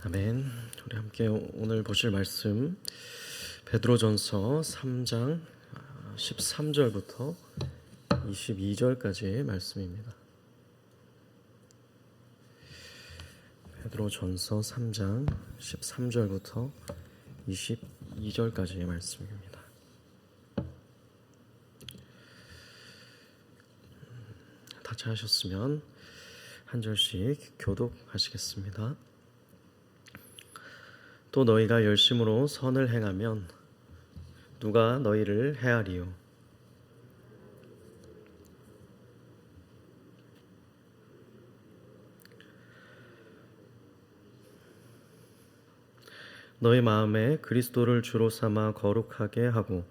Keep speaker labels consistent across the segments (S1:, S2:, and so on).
S1: 아멘. 우리 함께 오늘 보실 말씀 베드로전서 3장 13절부터 22절까지의 말씀입니다. 베드로전서 3장 13절부터 22절까지의 말씀입니다. 다 찾으셨으면 한 절씩 교독하시겠습니다. 또 너희가 열심으로 선을 행하면 누가 너희를 해하리요? 너희 마음에 그리스도를 주로 삼아 거룩하게 하고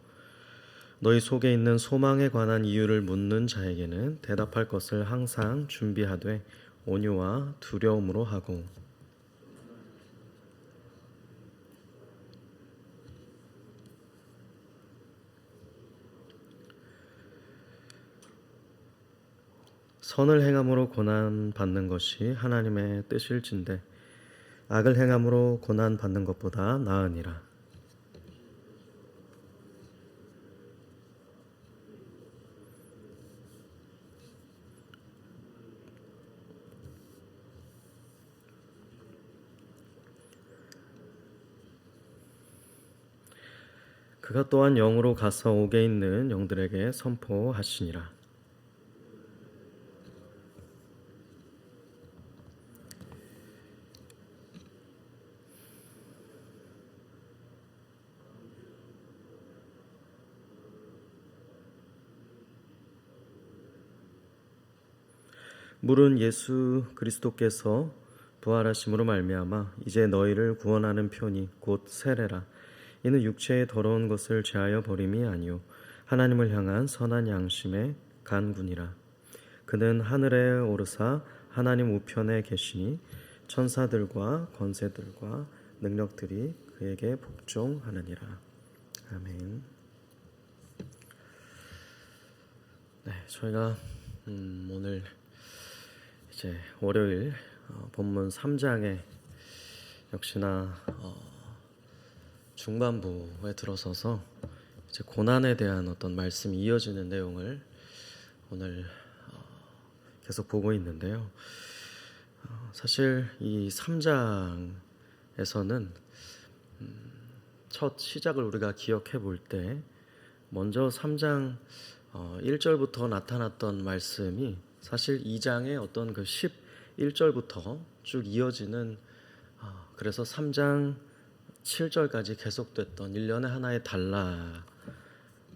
S1: 너희 속에 있는 소망에 관한 이유를 묻는 자에게는 대답할 것을 항상 준비하되 온유와 두려움으로 하고 선을 행함으로 고난 받는 것이 하나님의 뜻일진데 악을 행함으로 고난 받는 것보다 나으니라. 그가 또한 영으로 가서 옥에 있는 영들에게 선포하시니라. 물은 예수 그리스도께서 부활하심으로 말미암아 이제 너희를 구원하는 편이 곧 세례라. 이는 육체의 더러운 것을 제하여 버림이 아니요 하나님을 향한 선한 양심의 간구니라. 그는 하늘에 오르사 하나님 우편에 계시니 천사들과 권세들과 능력들이 그에게 복종하느니라. 아멘. 네, 저희가 오늘 이제 월요일 본문 3장에 역시나 중반부에 들어서서 이제 고난에 대한 어떤 말씀이 이어지는 내용을 오늘 계속 보고 있는데요. 사실 이 3장에서는 첫 시작을 우리가 기억해 볼 때 먼저 3장 1절부터 나타났던 말씀이 사실 2장의 어떤 그 11절부터 쭉 이어지는 그래서 3장 7절까지 계속됐던 일련의 하나의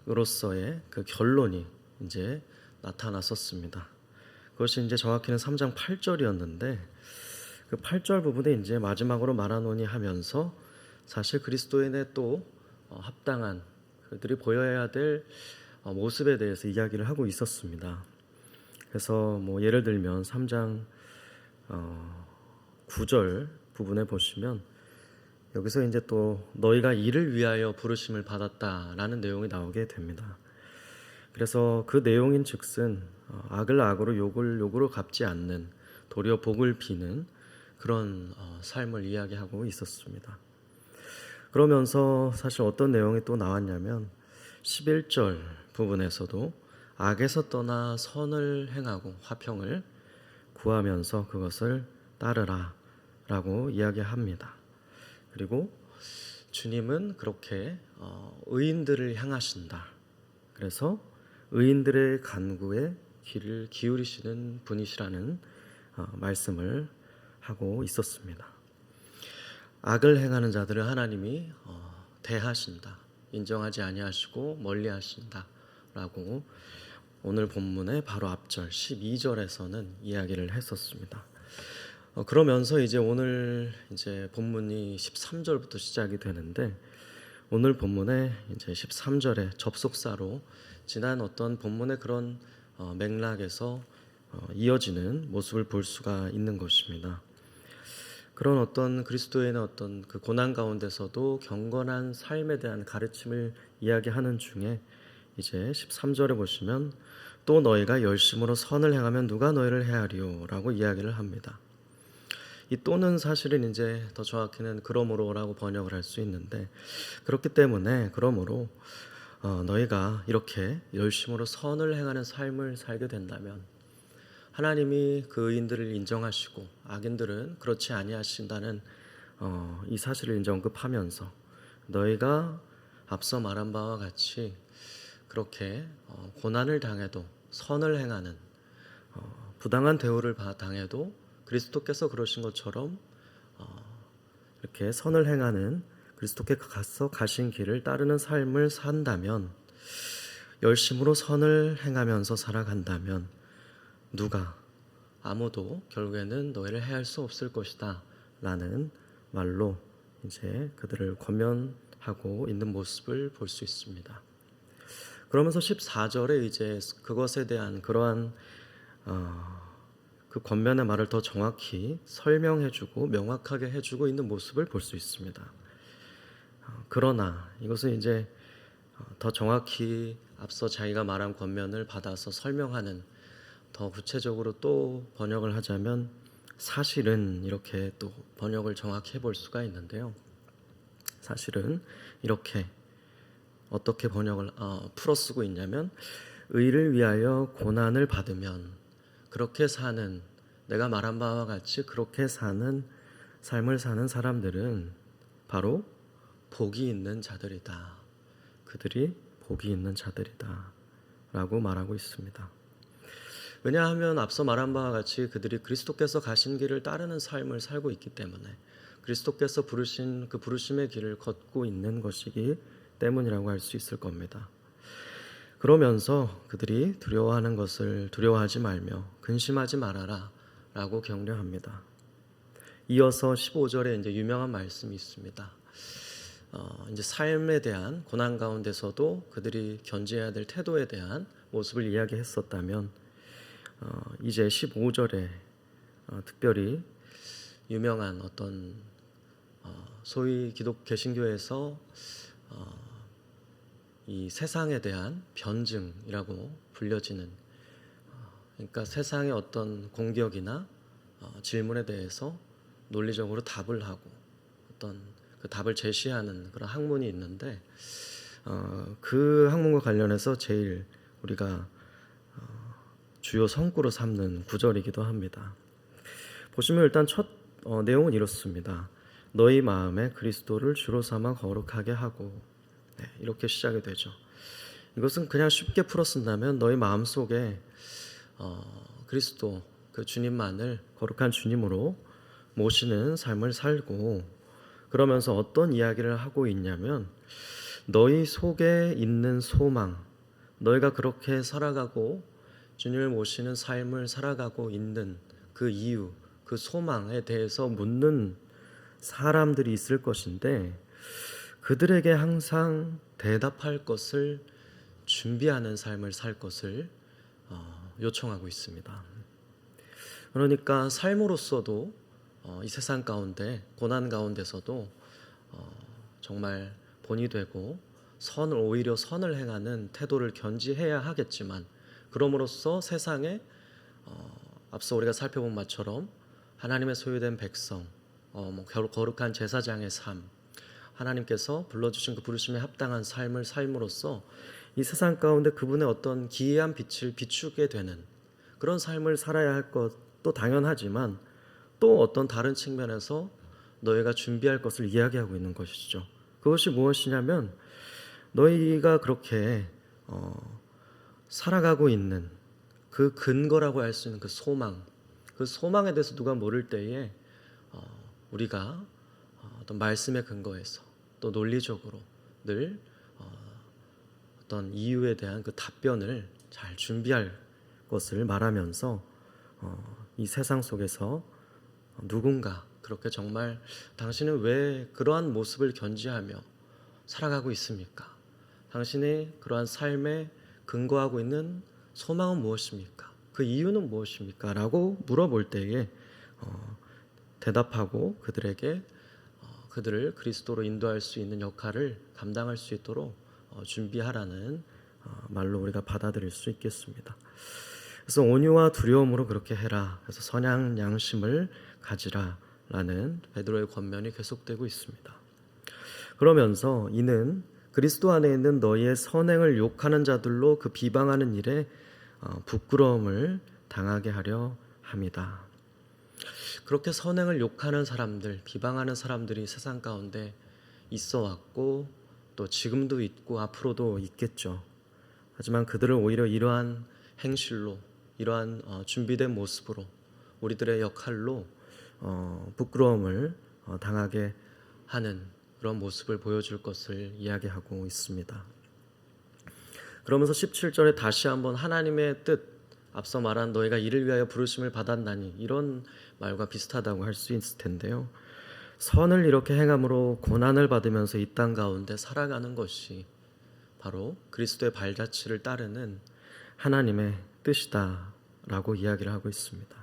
S1: 단락으로서의 그 결론이 이제 나타났었습니다. 그것이 이제 정확히는 3장 8절이었는데 그 8절 부분에 이제 마지막으로 말하노니 하면서 사실 그리스도인의 또 합당한 그들이 보여야 될 모습에 대해서 이야기를 하고 있었습니다. 그래서 뭐 예를 들면 3장 9절 부분에 보시면 여기서 이제 또 너희가 이를 위하여 부르심을 받았다라는 내용이 나오게 됩니다. 그래서 그 내용인 즉슨 악을 악으로 욕을 욕으로 갚지 않는 도리어 복을 비는 그런 삶을 이야기하고 있었습니다. 그러면서 사실 어떤 내용이 또 나왔냐면 11절 부분에서도 악에서 떠나 선을 행하고 화평을 구하면서 그것을 따르라 라고 이야기합니다. 그리고 주님은 그렇게 의인들을 향하신다. 그래서 의인들의 간구에 귀를 기울이시는 분이시라는 말씀을 하고 있었습니다. 악을 행하는 자들을 하나님이 대하신다. 인정하지 아니하시고 멀리하신다 라고 오늘 본문의 바로 앞절 12절에서는 이야기를 했었습니다. 그러면서 이제 오늘 이제 본문이 13절부터 시작이 되는데 오늘 본문의 이제 13절의 접속사로 지난 어떤 본문의 그런 맥락에서 이어지는 모습을 볼 수가 있는 것입니다. 그런 어떤 그리스도인의 어떤 그 고난 가운데서도 경건한 삶에 대한 가르침을 이야기하는 중에 이제 13절에 보시면 또 너희가 열심으로 선을 행하면 누가 너희를 해하리요 라고 이야기를 합니다. 이 또는 사실은 이제 더 정확히는 그러므로라고 번역을 할 수 있는데, 그렇기 때문에 그러므로 너희가 이렇게 열심으로 선을 행하는 삶을 살게 된다면 하나님이 그 의인들을 인정하시고 악인들은 그렇지 아니하신다는 이 사실을 이제 언급하면서 너희가 앞서 말한 바와 같이 그렇게 고난을 당해도 선을 행하는, 부당한 대우를 당해도 그리스도께서 그러신 것처럼 이렇게 선을 행하는 그리스도께서 가신 길을 따르는 삶을 산다면, 열심으로 선을 행하면서 살아간다면 누가 아무도 결국에는 너희를 해할 수 없을 것이다 라는 말로 이제 그들을 권면하고 있는 모습을 볼 수 있습니다. 그러면서 14절에 이제 그것에 대한 그러한 그 권면의 말을 더 정확히 설명해주고 명확하게 해주고 있는 모습을 볼 수 있습니다. 그러나 이것은 이제 더 정확히 앞서 자기가 말한 권면을 받아서 설명하는, 더 구체적으로 또 번역을 하자면 사실은 이렇게 또 번역을 정확히 해볼 수가 있는데요. 사실은 이렇게 어떻게 번역을 풀어쓰고 있냐면, 의를 위하여 고난을 받으면 그렇게 사는, 내가 말한 바와 같이 그렇게 사는 삶을 사는 사람들은 바로 복이 있는 자들이다. 그들이 복이 있는 자들이다 라고 말하고 있습니다. 왜냐하면 앞서 말한 바와 같이 그들이 그리스도께서 가신 길을 따르는 삶을 살고 있기 때문에, 그리스도께서 부르신 그 부르심의 길을 걷고 있는 것이기 때문이라고 할 수 있을 겁니다. 그러면서 그들이 두려워하는 것을 두려워하지 말며 근심하지 말아라 라고 격려합니다. 이어서 15절에 이제 유명한 말씀이 있습니다. 이제 삶에 대한 고난 가운데서도 그들이 견지해야 될 태도에 대한 모습을 이야기했었다면, 이제 15절에 특별히 유명한 어떤 소위 개신교에서 이 세상에 대한 변증이라고 불려지는, 그러니까 세상의 어떤 공격이나 질문에 대해서 논리적으로 답을 하고 어떤 그 답을 제시하는 그런 학문이 있는데, 그 학문과 관련해서 제일 우리가 주요 성구로 삼는 구절이기도 합니다. 보시면 일단 첫 내용은 이렇습니다. 너희 마음에 그리스도를 주로 삼아 거룩하게 하고, 이렇게 시작이 되죠. 이것은 그냥 쉽게 풀어 쓴다면 너희 마음속에 그리스도 그 주님만을 거룩한 주님으로 모시는 삶을 살고, 그러면서 어떤 이야기를 하고 있냐면 너희 속에 있는 소망, 너희가 그렇게 살아가고 주님을 모시는 삶을 살아가고 있는 그 이유, 그 소망에 대해서 묻는 사람들이 있을 것인데, 그들에게 항상 대답할 것을 준비하는 삶을 살 것을 요청하고 있습니다. 그러니까 삶으로서도 이 세상 가운데 고난 가운데서도 정말 본이 되고 오히려 선을 행하는 태도를 견지해야 하겠지만, 그럼으로써 세상에 앞서 우리가 살펴본 바처럼 하나님의 소유된 백성, 거룩한 제사장의 삶, 하나님께서 불러주신 그 부르심에 합당한 삶을 삶으로써 이 세상 가운데 그분의 어떤 기이한 빛을 비추게 되는 그런 삶을 살아야 할 것도 당연하지만, 또 어떤 다른 측면에서 너희가 준비할 것을 이야기하고 있는 것이죠. 그것이 무엇이냐면 너희가 그렇게 살아가고 있는 그 근거라고 할 수 있는 그 소망, 그 소망에 대해서 누가 모를 때에 우리가 어떤 말씀의 근거에서 또 논리적으로 늘 어떤 이유에 대한 그 답변을 잘 준비할 것을 말하면서 이 세상 속에서 누군가 그렇게 정말 당신은 왜 그러한 모습을 견지하며 살아가고 있습니까? 당신의 그러한 삶에 근거하고 있는 소망은 무엇입니까? 그 이유는 무엇입니까? 라고 물어볼 때에 대답하고 그들에게 그들을 그리스도로 인도할 수 있는 역할을 감당할 수 있도록 준비하라는 말로 우리가 받아들일 수 있겠습니다. 그래서 온유와 두려움으로 그렇게 해라. 그래서 선한 양심을 가지라 라는 베드로의 권면이 계속되고 있습니다. 그러면서 이는 그리스도 안에 있는 너희의 선행을 욕하는 자들로 그 비방하는 일에 부끄러움을 당하게 하려 함이다. 그렇게 선행을 욕하는 사람들, 비방하는 사람들이 세상 가운데 있어 왔고 또 지금도 있고 앞으로도 있겠죠. 하지만 그들을 오히려 이러한 행실로, 이러한 준비된 모습으로, 우리들의 역할로 부끄러움을 당하게 하는 그런 모습을 보여줄 것을 이야기하고 있습니다. 그러면서 17절에 다시 한번 하나님의 뜻, 앞서 말한 너희가 이를 위하여 부르심을 받았나니, 이런 말과 비슷하다고 할 수 있을 텐데요. 선을 이렇게 행함으로 고난을 받으면서 이 땅 가운데 살아가는 것이 바로 그리스도의 발자취를 따르는 하나님의 뜻이다라고 이야기를 하고 있습니다.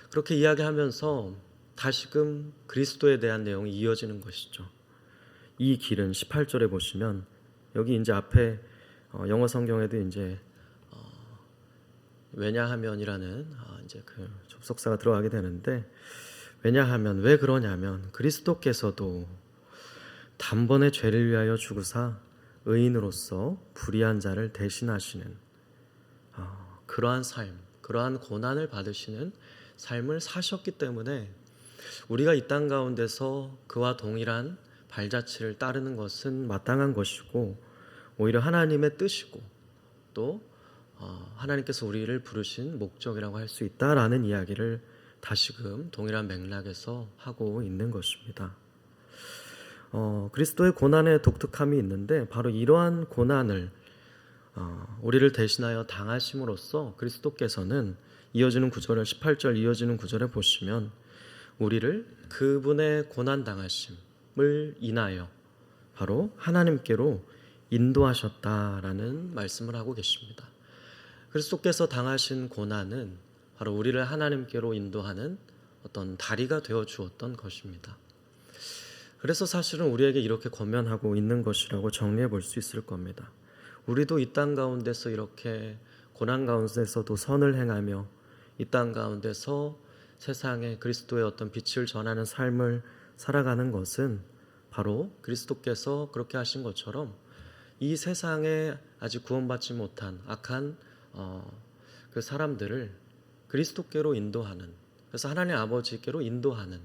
S1: 그렇게 이야기하면서 다시금 그리스도에 대한 내용이 이어지는 것이죠. 이 길은 18절에 보시면 여기 이제 앞에 영어 성경에도 이제 왜냐하면이라는 이제 그 접속사가 들어가게 되는데, 왜냐하면, 왜 그러냐면 그리스도께서도 단번에 죄를 위하여 죽으사 의인으로서 불의한 자를 대신하시는 그러한 삶, 그러한 고난을 받으시는 삶을 사셨기 때문에 우리가 이 땅 가운데서 그와 동일한 발자취를 따르는 것은 마땅한 것이고, 오히려 하나님의 뜻이고 또 하나님께서 우리를 부르신 목적이라고 할 수 있다라는 이야기를 다시금 동일한 맥락에서 하고 있는 것입니다. 그리스도의 고난의 독특함이 있는데, 바로 이러한 고난을 우리를 대신하여 당하심으로써 그리스도께서는 이어지는 구절을 18절 이어지는 구절에 보시면 우리를 그분의 고난 당하심을 인하여 바로 하나님께로 인도하셨다라는 말씀을 하고 계십니다. 그리스도께서 당하신 고난은 바로 우리를 하나님께로 인도하는 어떤 다리가 되어 주었던 것입니다. 그래서 사실은 우리에게 이렇게 권면하고 있는 것이라고 정리해 볼 수 있을 겁니다. 우리도 이 땅 가운데서 이렇게 고난 가운데서도 선을 행하며 이 땅 가운데서 세상에 그리스도의 어떤 빛을 전하는 삶을 살아가는 것은 바로 그리스도께서 그렇게 하신 것처럼 이 세상에 아직 구원받지 못한 악한 그 사람들을 그리스도께로 인도하는, 그래서 하나님 아버지께로 인도하는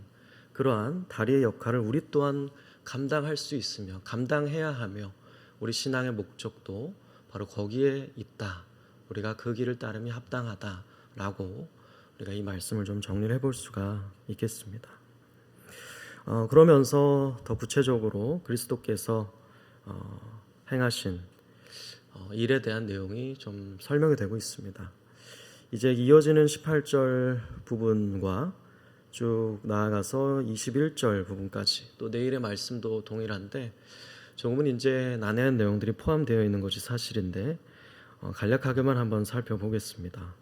S1: 그러한 다리의 역할을 우리 또한 감당할 수 있으며 감당해야 하며, 우리 신앙의 목적도 바로 거기에 있다, 우리가 그 길을 따름이 합당하다라고 우리가 이 말씀을 좀 정리를 해볼 수가 있겠습니다. 그러면서 더 구체적으로 그리스도께서 행하신 일에 대한 내용이 좀 설명이 되고 있습니다. 이제 이어지는 18절 부분과 쭉 나아가서 21절 부분까지, 또 내일의 말씀도 동일한데 조금은 이제 난해한 내용들이 포함되어 있는 것이 사실인데 간략하게만 한번 살펴보겠습니다.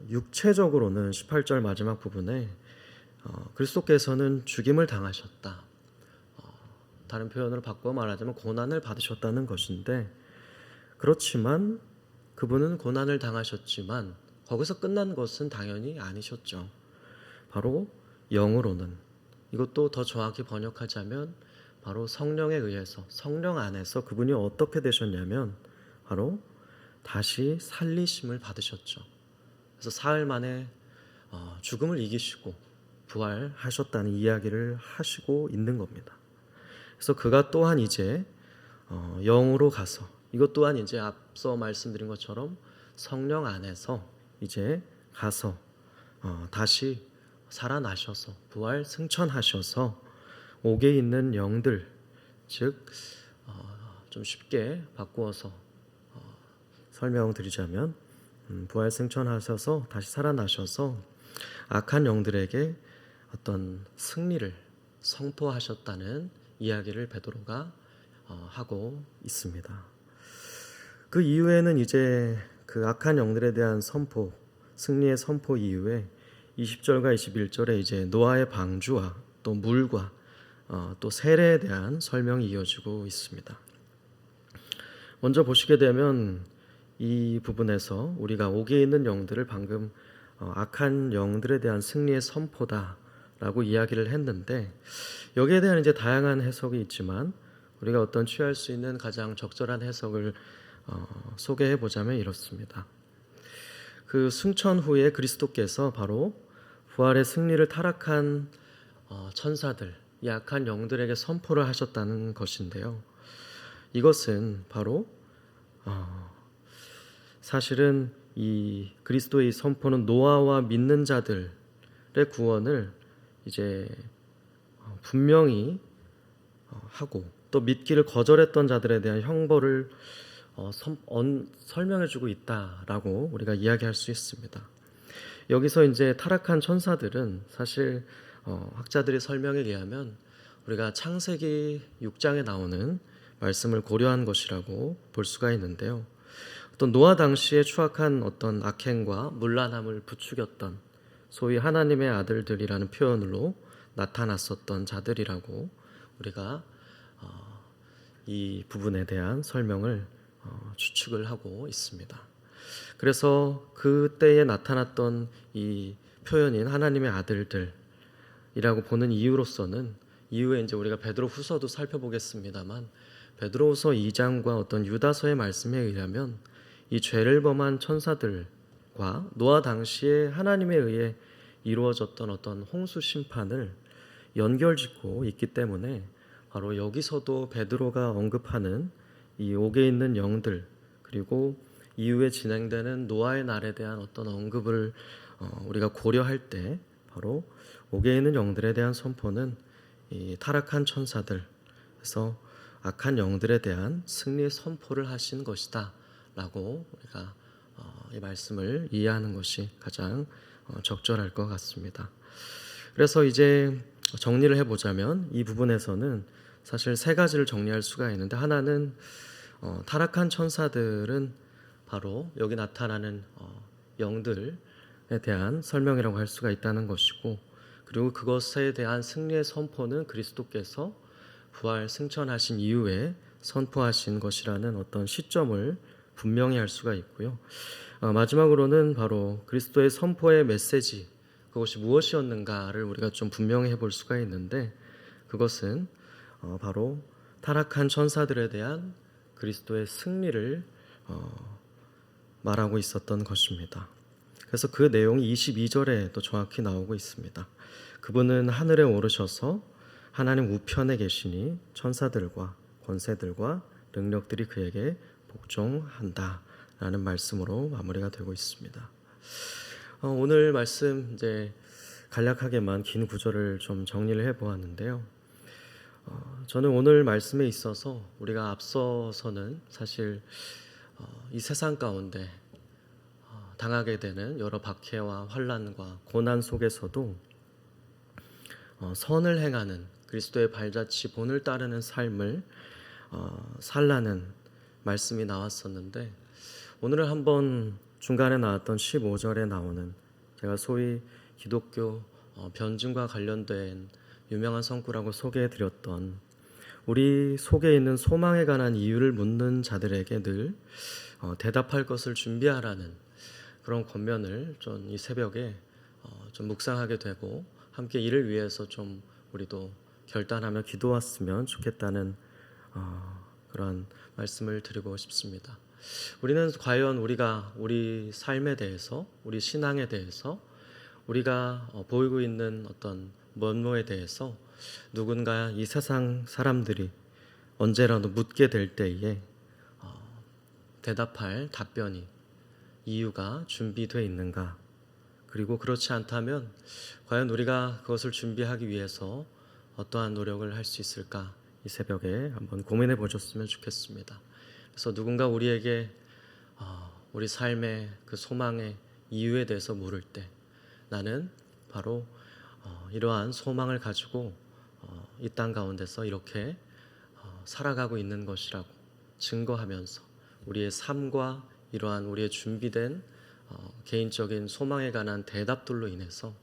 S1: 육체적으로는 18절 마지막 부분에 그리스도께서는 죽임을 당하셨다, 다른 표현으로 바꿔 말하자면 고난을 받으셨다는 것인데, 그렇지만 그분은 고난을 당하셨지만 거기서 끝난 것은 당연히 아니셨죠. 바로 영으로는, 이것도 더 정확히 번역하자면 바로 성령에 의해서, 성령 안에서 그분이 어떻게 되셨냐면 바로 다시 살리심을 받으셨죠. 그래서 사흘 만에 죽음을 이기시고 부활하셨다는 이야기를 하시고 있는 겁니다. 그래서 그가 또한 이제 영으로 가서, 이것 또한 이제 앞서 말씀드린 것처럼 성령 안에서 이제 가서 다시 살아나셔서 부활 승천하셔서 옥에 있는 영들, 즉 좀 쉽게 바꾸어서 설명드리자면 부활 승천하셔서 다시 살아나셔서 악한 영들에게 어떤 승리를 선포하셨다는 이야기를 베드로가 하고 있습니다. 그 이후에는 이제 그 악한 영들에 대한 선포, 승리의 선포 이후에 20절과 21절에 이제 노아의 방주와 또 물과 또 세례에 대한 설명이 이어지고 있습니다. 먼저 보시게 되면 이 부분에서 우리가 옥에 있는 영들을 방금 악한 영들에 대한 승리의 선포다라고 이야기를 했는데, 여기에 대한 이제 다양한 해석이 있지만 우리가 어떤 취할 수 있는 가장 적절한 해석을 소개해 보자면 이렇습니다. 그 승천 후에 그리스도께서 바로 부활의 승리를 타락한 천사들, 약한 영들에게 선포를 하셨다는 것인데요. 이것은 바로 사실은 이 그리스도의 선포는 노아와 믿는 자들의 구원을 이제 분명히 하고, 또 믿기를 거절했던 자들에 대한 형벌을 설명해주고 있다라고 우리가 이야기할 수 있습니다. 여기서 이제 타락한 천사들은 사실 학자들의 설명에 의하면 우리가 창세기 6장에 나오는 말씀을 고려한 것이라고 볼 수가 있는데요. 어떤 노아 당시에 추악한 어떤 악행과 문란함을 부추겼던 소위 하나님의 아들들이라는 표현으로 나타났었던 자들이라고 우리가 이 부분에 대한 설명을 추측을 하고 있습니다. 그래서 그때에 나타났던 이 표현인 하나님의 아들들이라고 보는 이유로서는, 이후에 이제 우리가 베드로후서도 살펴보겠습니다만, 베드로후서 2장과 어떤 유다서의 말씀에 의하면 이 죄를 범한 천사들과 노아 당시에 하나님에 의해 이루어졌던 어떤 홍수 심판을 연결짓고 있기 때문에, 바로 여기서도 베드로가 언급하는 이 옥에 있는 영들, 그리고 이후에 진행되는 노아의 날에 대한 어떤 언급을 우리가 고려할 때, 바로 옥에 있는 영들에 대한 선포는 이 타락한 천사들, 그래서 악한 영들에 대한 승리의 선포를 하신 것이다 라고 우리가 이 말씀을 이해하는 것이 가장 적절할 것 같습니다. 그래서 이제 정리를 해보자면, 이 부분에서는 사실 세 가지를 정리할 수가 있는데, 하나는 타락한 천사들은 바로 여기 나타나는 영들에 대한 설명이라고 할 수가 있다는 것이고, 그리고 그것에 대한 승리의 선포는 그리스도께서 부활 승천하신 이후에 선포하신 것이라는 어떤 시점을 분명히 할 수가 있고요. 마지막으로는 바로 그리스도의 선포의 메시지, 그것이 무엇이었는가를 우리가 좀 분명히 해볼 수가 있는데, 그것은 바로 타락한 천사들에 대한 그리스도의 승리를 말하고 있었던 것입니다. 그래서 그 내용이 22절에 또 정확히 나오고 있습니다. 그분은 하늘에 오르셔서 하나님 우편에 계시니 천사들과 권세들과 능력들이 그에게 복종한다 라는 말씀으로 마무리가 되고 있습니다. 오늘 말씀 이제 간략하게만 긴 구절을 좀 정리를 해보았는데요. 저는 오늘 말씀에 있어서 우리가 앞서서는 사실 이 세상 가운데 당하게 되는 여러 박해와 환난과 고난 속에서도 선을 행하는, 그리스도의 발자취 본을 따르는 삶을 살라는 말씀이 나왔었는데, 오늘은 한번 중간에 나왔던 15절에 나오는, 제가 소위 기독교 변증과 관련된 유명한 성구라고 소개해드렸던, 우리 속에 있는 소망에 관한 이유를 묻는 자들에게 늘 대답할 것을 준비하라는 그런 권면을 좀 이 새벽에 좀 묵상하게 되고, 함께 이를 위해서 좀 우리도 결단하며 기도했으면 좋겠다는 그런 말씀을 드리고 싶습니다. 우리는 과연 우리가 우리 삶에 대해서, 우리 신앙에 대해서, 우리가 보이고 있는 어떤 면모에 대해서 누군가 이 세상 사람들이 언제라도 묻게 될 때에 대답할 답변이, 이유가 준비되어 있는가, 그리고 그렇지 않다면 과연 우리가 그것을 준비하기 위해서 어떠한 노력을 할 수 있을까, 이 새벽에 한번 고민해 보셨으면 좋겠습니다. 그래서 누군가 우리에게 우리 삶의 그 소망의 이유에 대해서 물을 때, 나는 바로 이러한 소망을 가지고 이 땅 가운데서 이렇게 살아가고 있는 것이라고 증거하면서, 우리의 삶과 이러한 우리의 준비된 개인적인 소망에 관한 대답들로 인해서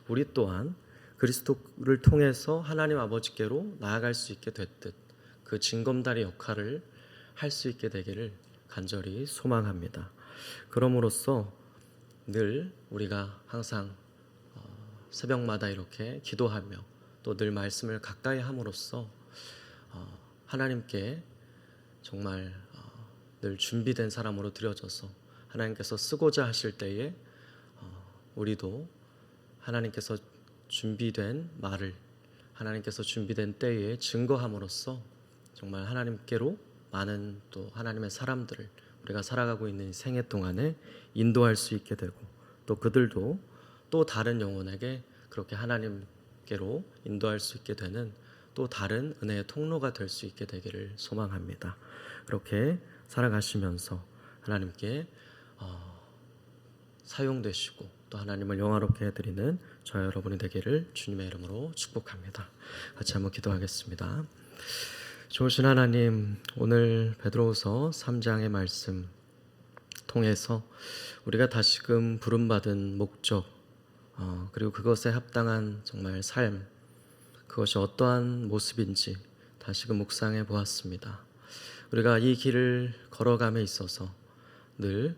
S1: 우리 또한 그리스도를 통해서 하나님 아버지께로 나아갈 수 있게 됐듯 그 징검다리 역할을 할 수 있게 되기를 간절히 소망합니다. 그럼으로써 늘 우리가 항상 새벽마다 이렇게 기도하며 또 늘 말씀을 가까이 함으로써 하나님께 정말 늘 준비된 사람으로 드려져서 하나님께서 쓰고자 하실 때에 우리도 하나님께서 준비된 말을 하나님께서 준비된 때에 증거함으로써 정말 하나님께로 많은 또 하나님의 사람들을 우리가 살아가고 있는 생애 동안에 인도할 수 있게 되고 또 그들도 또 다른 영혼에게 그렇게 하나님께로 인도할 수 있게 되는 또 다른 은혜의 통로가 될 수 있게 되기를 소망합니다. 그렇게 살아가시면서 하나님께 사용되시고 또 하나님을 영화롭게 해드리는 저와 여러분이 되기를 주님의 이름으로 축복합니다. 같이 한번 기도하겠습니다. 좋으신 하나님, 오늘 베드로후서 3장의 말씀 통해서 우리가 다시금 부름받은 목적 그리고 그것에 합당한 정말 삶, 그것이 어떠한 모습인지 다시금 묵상해 보았습니다. 우리가 이 길을 걸어감에 있어서 늘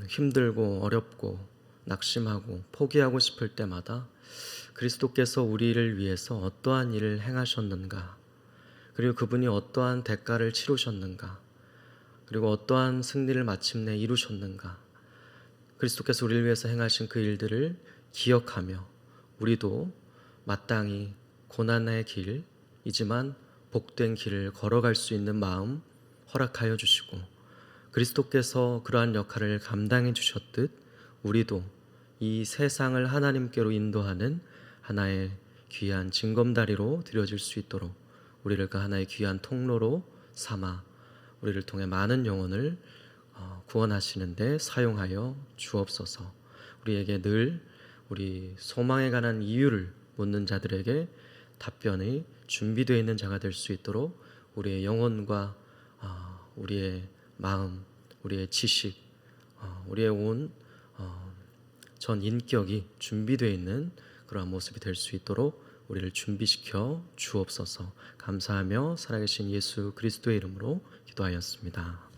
S1: 힘들고 어렵고 낙심하고 포기하고 싶을 때마다 그리스도께서 우리를 위해서 어떠한 일을 행하셨는가, 그리고 그분이 어떠한 대가를 치르셨는가, 그리고 어떠한 승리를 마침내 이루셨는가, 그리스도께서 우리를 위해서 행하신 그 일들을 기억하며 우리도 마땅히 고난의 길이지만 복된 길을 걸어갈 수 있는 마음 허락하여 주시고, 그리스도께서 그러한 역할을 감당해 주셨듯 우리도 이 세상을 하나님께로 인도하는 하나의 귀한 징검다리로 드려질 수 있도록 우리를 그 하나의 귀한 통로로 삼아 우리를 통해 많은 영혼을 구원하시는 데 사용하여 주옵소서. 우리에게 늘 우리 소망에 관한 이유를 묻는 자들에게 답변이 준비되어 있는 자가 될 수 있도록 우리의 영혼과 우리의 마음, 우리의 지식, 우리의 온 전 인격이 준비되어 있는 그러한 모습이 될 수 있도록 우리를 준비시켜 주옵소서. 감사하며 살아계신 예수 그리스도의 이름으로 기도하였습니다.